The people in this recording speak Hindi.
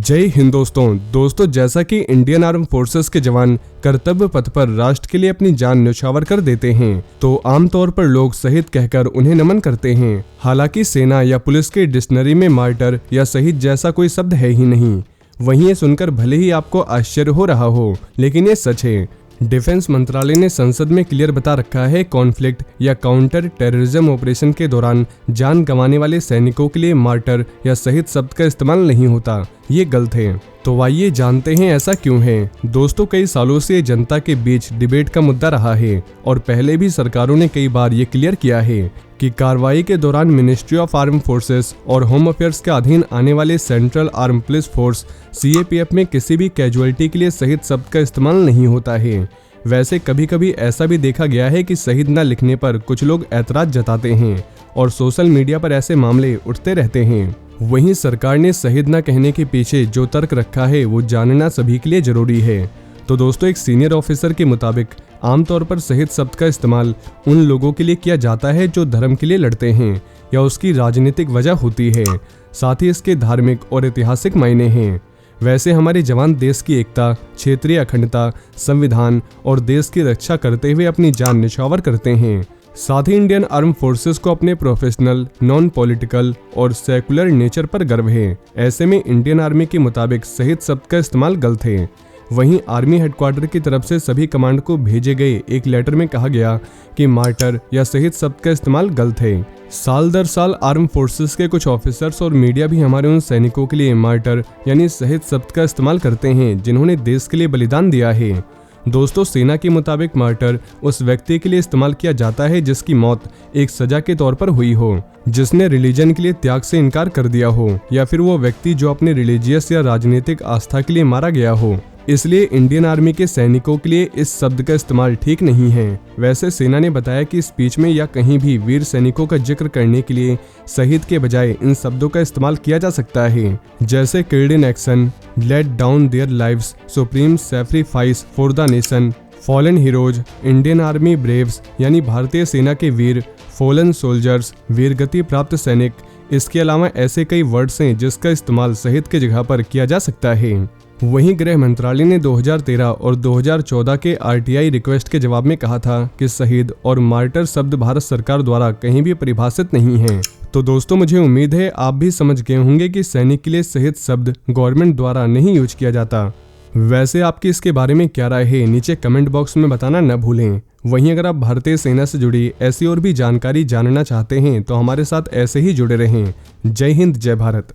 जय हिंद दोस्तों जैसा कि इंडियन आर्म फोर्सेस के जवान कर्तव्य पथ पर राष्ट्र के लिए अपनी जान न्यौछावर कर देते हैं तो आमतौर पर लोग शहीद कहकर उन्हें नमन करते हैं। हालांकि सेना या पुलिस के डिक्शनरी में मार्टर या शहीद जैसा कोई शब्द है ही नहीं। वहीं ये सुनकर भले ही आपको आश्चर्य हो रहा हो, लेकिन ये सच है। डिफेंस मंत्रालय ने संसद में क्लियर बता रखा है, कॉन्फ्लिक्ट या काउंटर टेररिज्म ऑपरेशन के दौरान जान गंवाने वाले सैनिकों के लिए मार्टर या शहीद शब्द का इस्तेमाल नहीं होता। ये गलत है। तो आइए जानते हैं ऐसा क्यों है। दोस्तों, कई सालों से जनता के बीच डिबेट का मुद्दा रहा है और पहले भी सरकारों ने कई बार ये क्लियर किया है कि कार्रवाई के दौरान मिनिस्ट्री ऑफ आर्म फोर्सेस और होम अफेयर्स के अधीन आने वाले central arm police force CAPF में किसी भी कैजुअलिटी के लिए शहीद शब्द का इस्तेमाल नहीं होता है। वैसे कभी कभी ऐसा भी देखा गया है कि शहीद न लिखने पर कुछ लोग ऐतराज जताते हैं और सोशल मीडिया पर ऐसे मामले उठते रहते हैं। वहीं सरकार ने शहीद न कहने के पीछे जो तर्क रखा है वो जानना सभी के लिए जरूरी है। तो दोस्तों, एक सीनियर ऑफिसर के मुताबिक आमतौर पर शहीद शब्द का इस्तेमाल उन लोगों के लिए किया जाता है जो धर्म के लिए लड़ते हैं या उसकी राजनीतिक वजह होती है। साथ ही इसके धार्मिक और ऐतिहासिक मायने हैं। वैसे हमारे जवान देश की एकता, क्षेत्रीय अखंडता, संविधान और देश की रक्षा करते हुए अपनी जान न्यौछावर करते हैं। साथ ही इंडियन आर्म फोर्सेस को अपने प्रोफेशनल, नॉन पॉलिटिकल और सेकुलर नेचर पर गर्व है। ऐसे में इंडियन आर्मी के मुताबिक शहीद शब्द का इस्तेमाल गलत है। वहीं आर्मी हेडक्वार्टर की तरफ से सभी कमांड को भेजे गए एक लेटर में कहा गया कि मार्टर या शहीद शब्द का इस्तेमाल गलत है। साल दर साल आर्म फोर्सेस के कुछ ऑफिसर्स और मीडिया भी हमारे उन सैनिकों के लिए मार्टर यानी शहीद शब्द का इस्तेमाल करते हैं जिन्होंने देश के लिए बलिदान दिया है। दोस्तों, सेना के मुताबिक मार्टर उस व्यक्ति के लिए इस्तेमाल किया जाता है जिसकी मौत एक सजा के तौर पर हुई हो, जिसने रिलीजन के लिए त्याग से इनकार कर दिया हो, या फिर वो व्यक्ति जो अपने रिलीजियस या राजनीतिक आस्था के लिए मारा गया हो। इसलिए इंडियन आर्मी के सैनिकों के लिए इस शब्द का इस्तेमाल ठीक नहीं है। वैसे सेना ने बताया कि स्पीच में या कहीं भी वीर सैनिकों का जिक्र करने के लिए शहीद के बजाय इन शब्दों का इस्तेमाल किया जा सकता है, जैसे killed in action, laid down their lives, supreme sacrifice for the nation, fallen heroes, Indian army braves यानी भारतीय सेना के वीर, फॉलन सोल्जर्स, वीरगति प्राप्त सैनिक। इसके अलावा ऐसे कई वर्ड्स हैं जिसका इस्तेमाल शहीद की जगह पर किया जा सकता है। वहीं गृह मंत्रालय ने 2013 और 2014 के RTI रिक्वेस्ट के जवाब में कहा था कि शहीद और मार्टर शब्द भारत सरकार द्वारा कहीं भी परिभाषित नहीं है। तो दोस्तों, मुझे उम्मीद है आप भी समझ गए होंगे कि सैनिक के लिए शहीद शब्द गवर्नमेंट द्वारा नहीं यूज किया जाता। वैसे आपकी इसके बारे में क्या राय है, नीचे कमेंट बॉक्स में बताना न भूलें। वहीं अगर आप भारतीय सेना से जुड़ी ऐसी और भी जानकारी जानना चाहते हैं तो हमारे साथ ऐसे ही जुड़े रहें। जय हिंद, जय भारत।